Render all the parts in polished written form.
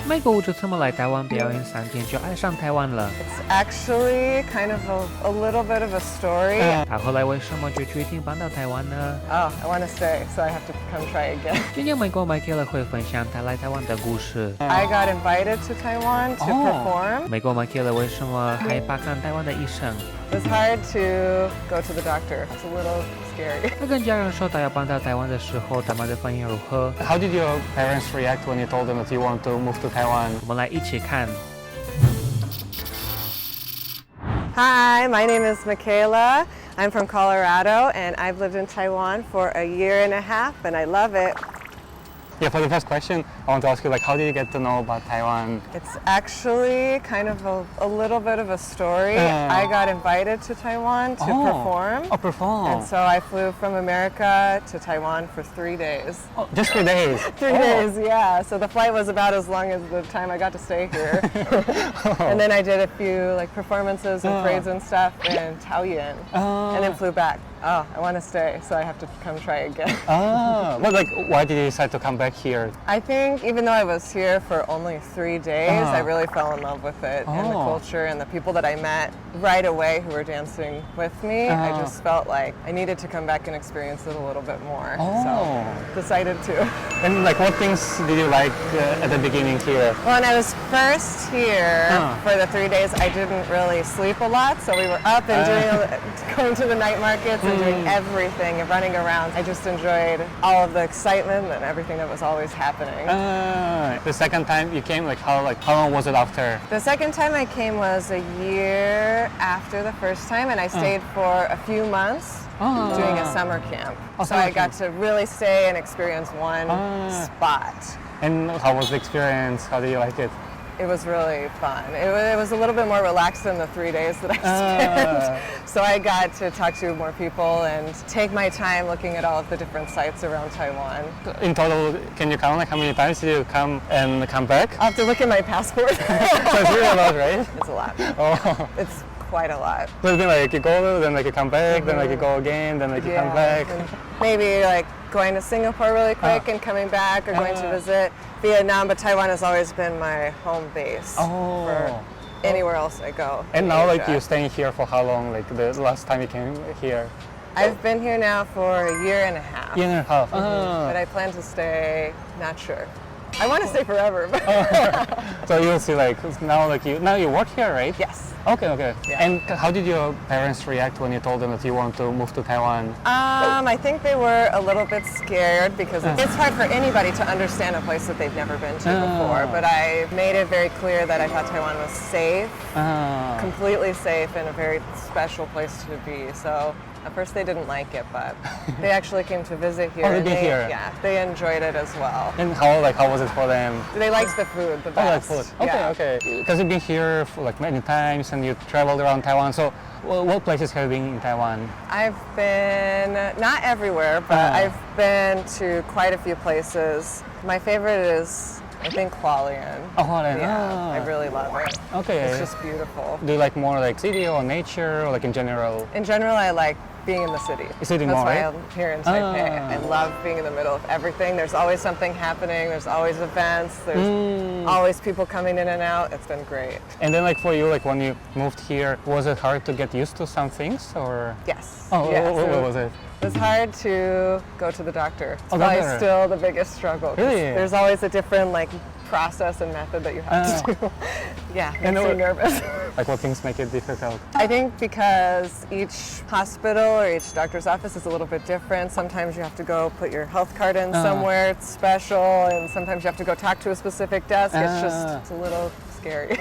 美国舞者怎么来台湾表演3天就爱上台湾了？ It's actually kind of a little bit of a story. 他后来为什么就决定搬到台湾呢？ Oh, I want to stay, so I have to come try again. 今天美国McKayla会分享他来台湾的故事。I got invited to Taiwan to perform. 美国McKayla为什么害怕看台湾的医生？ It's hard to go to the doctor. It's a little scary. 他跟家人说他要搬到台湾的时候，他们的反应如何？ How did your parents react when you told them that you want to move to Taiwan? 我们来一起看。 Hi, my name is McKayla. I'm from Colorado, and I've lived in Taiwan for a year and a half, and I love it. Yeah, for the first question, I want to ask you, how did you get to know about Taiwan? It's actually kind of a little bit of a story. I got invited to Taiwan to perform. Oh, perform. And so I flew from America to Taiwan for 3 days. Oh, just 3 days? 3 days, yeah. So the flight was about as long as the time I got to stay here. And then I did a few performances and parades and stuff in Taoyuan. And then flew back. Oh, I want to stay, so I have to come try again. But why did you decide to come back here? I think even though I was here for only 3 days, I really fell in love with it and the culture and the people that I met right away who were dancing with me. I just felt like I needed to come back and experience it a little bit more. So decided to. And what things did you like at the beginning here? When I was first here for the 3 days, I didn't really sleep a lot, so we were up and going to the night markets and doing everything and running around. I just enjoyed all of the excitement and everything that was always happening. The second time you came, how long was it after? The second time I came was a year after the first time, and I stayed for a few months doing a summer camp. So I got to really stay and experience one spot. And how was the experience? How did you like it? It was really fun. It was a little bit more relaxed than the 3 days that I spent. So I got to talk to more people and take my time looking at all of the different sites around Taiwan. In total, can you count how many times did you come and come back? I'll have to look at my passport. So it's really a lot, right? It's a lot. Oh. It's quite a lot. So it's been you go, then you come back, then you go again, then you come back. And maybe going to Singapore really quick and coming back, or going to visit Vietnam, but Taiwan has always been my home base for anywhere else I go. And now you're staying here for how long? The last time you came here? I've been here now for a year and a half. Year and a half. But I plan to stay, not sure. I want to stay forever. But So you'll see now you work here, right? Yes. Okay. Yeah. And how did your parents react when you told them that you want to move to Taiwan? I think they were a little bit scared because it's hard for anybody to understand a place that they've never been to before. But I made it very clear that I thought Taiwan was safe, completely safe, and a very special place to be. So at first they didn't like it, but they actually came to visit here. Oh, they here? Yeah, they enjoyed it as well. And how was it for them? They liked the food the best. Food. Okay. Because you've been here for many times and you traveled around Taiwan. So what places have you been in Taiwan? I've been, not everywhere, but I've been to quite a few places. My favorite is, I think, Hualien. Oh, Hualien. Yeah, I really love it. Okay. It's just beautiful. Do you like more city or nature or in general? In general, I like being in the city. City That's more, why right? I'm here in Taipei. I love being in the middle of everything. There's always something happening. There's always events. There's always people coming in and out. It's been great. And then for you, when you moved here, was it hard to get used to some things or? Yes. Oh, yes. what was it? It was hard to go to the doctor. It's doctor. probably still the biggest struggle. Really? There's always a different process and method that you have to do. Yeah, makes me nervous. What things make it difficult? I think because each hospital or each doctor's office is a little bit different. Sometimes you have to go put your health card in somewhere it's special, and sometimes you have to go talk to a specific desk. It's a little scary.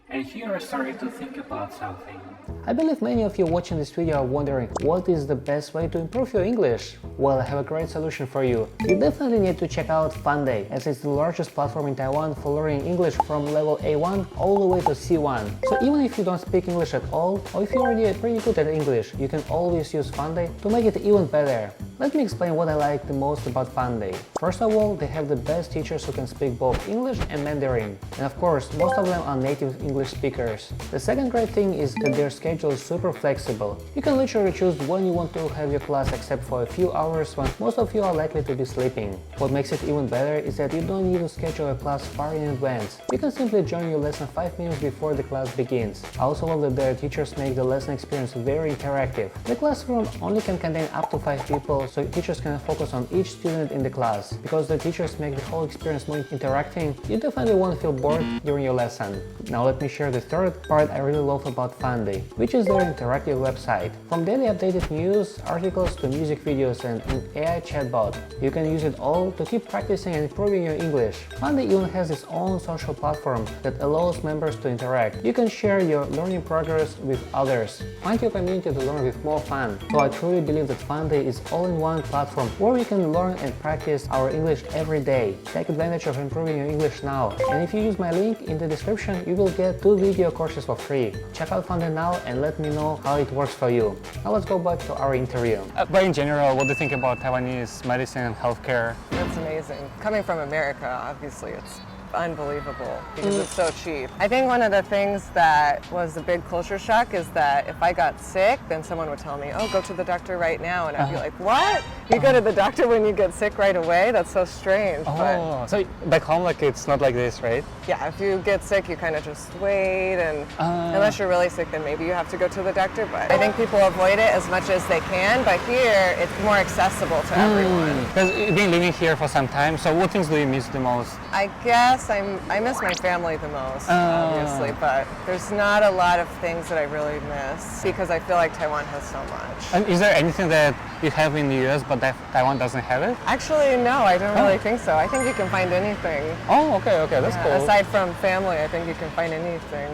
And here I started to think about something. I believe many of you watching this video are wondering what is the best way to improve your English? Well, I have a great solution for you. You definitely need to check out Funday, as it's the largest platform in Taiwan for learning English from level A1 all the way to C1. So even if you don't speak English at all, or if you're already pretty good at English, you can always use Funday to make it even better. Let me explain what I like the most about Funday. First of all, they have the best teachers who can speak both English and Mandarin. And of course, most of them are native English speakers. The second great thing is that their schedule is super flexible. You can literally choose when you want to have your class except for a few hours when most of you are likely to be sleeping. What makes it even better is that you don't need to schedule a class far in advance. You can simply join your lesson 5 minutes before the class begins. I also love that their teachers make the lesson experience very interactive. The classroom only can contain up to 5 people, so teachers can focus on each student in the class. Because the teachers make the whole experience more interacting, you definitely won't feel bored during your lesson. Now let me share the third part I really love about Funday, which is their interactive website. From daily updated news, articles to music videos and an AI chatbot, you can use it all to keep practicing and improving your English. Funday even has its own social platform that allows members to interact. You can share your learning progress with others. Find your community to learn with more fun. So I truly believe that Funday is all-in-one platform where we can learn and practice our English every day. Take advantage of improving your English now. And if you use my link in the description, you will get 2 video courses for free. Check out Funday now and let me know how it works for you. Now let's go back to our interview. But in general, what do you think about Taiwanese medicine and healthcare? That's amazing. Coming from America, obviously, it's unbelievable because it's so cheap. I think one of the things that was a big culture shock is that if I got sick, then someone would tell me, oh, go to the doctor right now. And I'd be like, what? You go to the doctor when you get sick right away? That's so strange. Oh, so back home, like, it's not like this, right? Yeah, if you get sick, you kind of just wait, and unless you're really sick, then maybe you have to go to the doctor. But I think people avoid it as much as they can, but here, it's more accessible to everyone. Because you've been living here for some time, so what things do you miss the most? I guess I miss my family the most, obviously, but there's not a lot of things that I really miss because I feel like Taiwan has so much. And is there anything that you have in the US but that Taiwan doesn't have it? Actually, no, I don't really think so. I think you can find anything. Oh, okay, that's cool. Aside from family, I think you can find anything.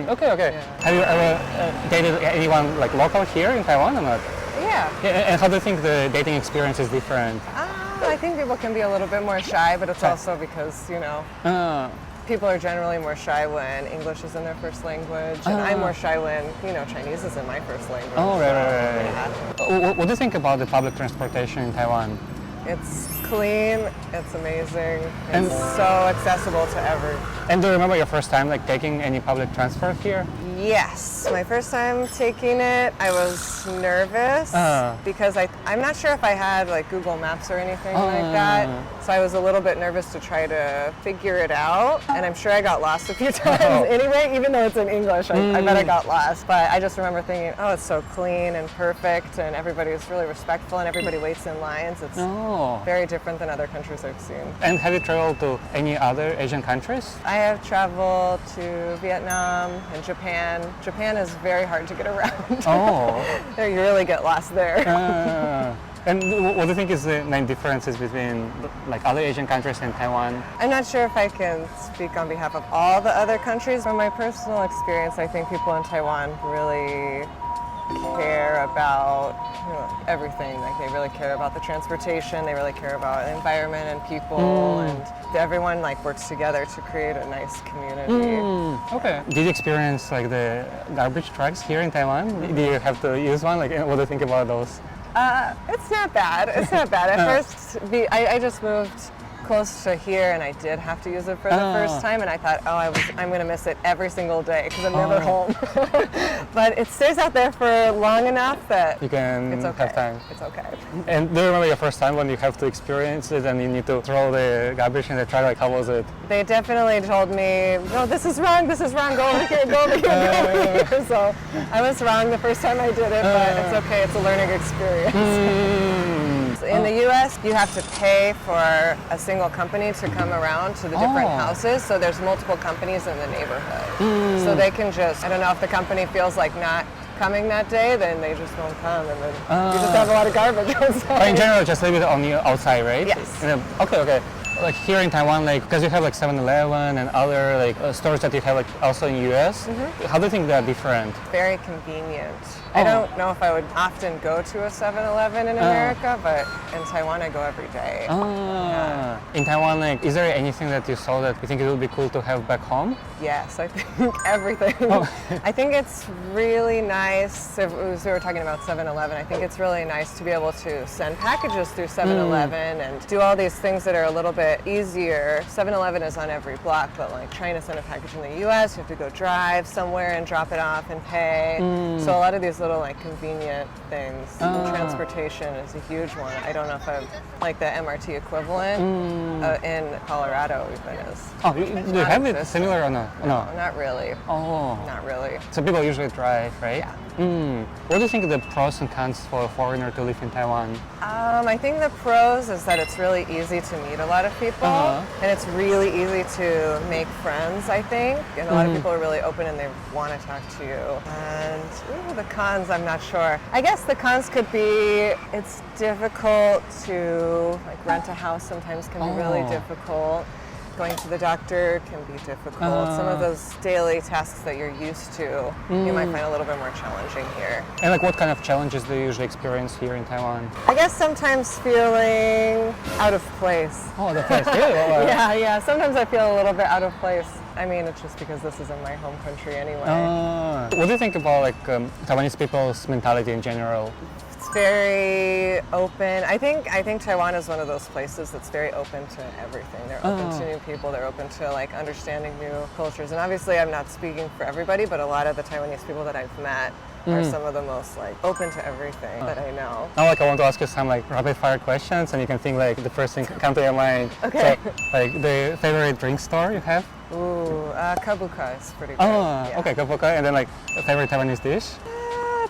Okay. Yeah. Have you ever dated anyone like local here in Taiwan or not? Yeah. And how do you think the dating experience is different? I think people can be a little bit more shy, but it's also because, people are generally more shy when English is in their first language, and I'm more shy when, Chinese is in my first language. Oh, right. Yeah. What do you think about the public transportation in Taiwan? It's clean, it's amazing, it's so accessible to everyone. And do you remember your first time like taking any public transport here? Yes, my first time taking it, I was nervous because I'm not sure if I had like Google Maps or anything like that. So I was a little bit nervous to try to figure it out, and I'm sure I got lost a few times anyway, even though it's in English. I bet I got lost, but I just remember thinking, oh, it's so clean and perfect, and everybody is really respectful, and everybody waits in lines. It's very different than other countries I've seen. And have you traveled to any other Asian countries? I have traveled to Vietnam and Japan. Japan is very hard to get around. You really get lost there. And what do you think is the main differences between like other Asian countries and Taiwan? I'm not sure if I can speak on behalf of all the other countries. From my personal experience, I think people in Taiwan really care about everything. Like they really care about the transportation, they really care about the environment and people, and everyone like works together to create a nice community. Okay. Did you experience like the garbage trucks here in Taiwan? Do you have to use one? Like, what do you think about those? It's not bad. It's not bad. At first, I just moved close to here, and I did have to use it for the first time, and I thought, I'm going to miss it every single day because I'm never home. But it stays out there for long enough that you can have time. It's okay. And do you remember your first time when you have to experience it and you need to throw the garbage in the truck? Like, how was it? They definitely told me, no, this is wrong, go over here, go over here. So I was wrong the first time I did it, but it's okay, it's a learning experience. In the US, you have to pay for a single company to come around to the different houses. So there's multiple companies in the neighborhood. So they can just, I don't know if the company feels like not coming that day, then they just won't come, and then you just have a lot of garbage outside. But in general, just leave it on the outside, right? Yes. Okay. Like here in Taiwan, like because you have like 7-Eleven and other like stores that you have like also in US. How do you think they are different? Very convenient. I don't know if I would often go to a 7-Eleven in America, but in Taiwan I go every day. Yeah. In Taiwan, like, is there anything that you saw that you think it would be cool to have back home? Yes, I think everything. I think it's really nice, if we were talking about 7-Eleven, I think it's really nice to be able to send packages through 7-Eleven and do all these things that are a little bit easier. 7-Eleven is on every block, but like trying to send a package in the US, you have to go drive somewhere and drop it off and pay. So a lot of these little like convenient things. Transportation is a huge one. I don't know if I've like the MRT equivalent in Colorado even is. Oh, do you have it similar or no? No, not really. Oh. Not really. So people usually drive, right? Yeah. What do you think are the pros and cons for a foreigner to live in Taiwan? I think the pros is that it's really easy to meet a lot of people, and it's really easy to make friends, I think. And a lot of people are really open and they want to talk to you. And the cons, I'm not sure. I guess the cons could be it's difficult to like rent a house sometimes can be really difficult. Going to the doctor can be difficult. Some of those daily tasks that you're used to, you might find a little bit more challenging here. And like what kind of challenges do you usually experience here in Taiwan? I guess sometimes feeling out of place. Oh, the place, really? Yeah. Sometimes I feel a little bit out of place. I mean, it's just because this isn't my home country anyway. What do you think about like Taiwanese people's mentality in general? It's very open. I think Taiwan is one of those places that's very open to everything. They're open to new people. They're open to like understanding new cultures. And obviously, I'm not speaking for everybody, but a lot of the Taiwanese people that I've met are some of the most like open to everything that I know. Now, like I want to ask you some like rapid fire questions, and you can think like the first thing come to your mind. Okay. So, like the favorite drink store you have? Ooh, kabuka is pretty good. Okay, kabuka, and then like a favorite Taiwanese dish?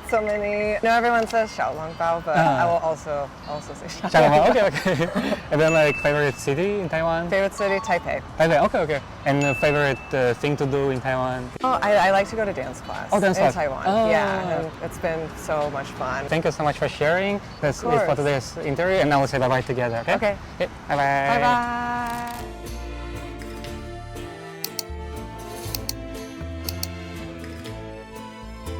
So many. No, everyone says xiaolongbao, but I will also say Xiaolongbao. Okay. And then like favorite city in Taiwan? Favorite city, Taipei. Taipei. Okay. And favorite thing to do in Taiwan? Oh, I like to go to dance class. Dance in class. Taiwan. Yeah, and it's been so much fun. Thank you so much for sharing. That's it for today's interview, and now we'll say bye-bye together. Okay. Okay. Bye-bye. Bye-bye.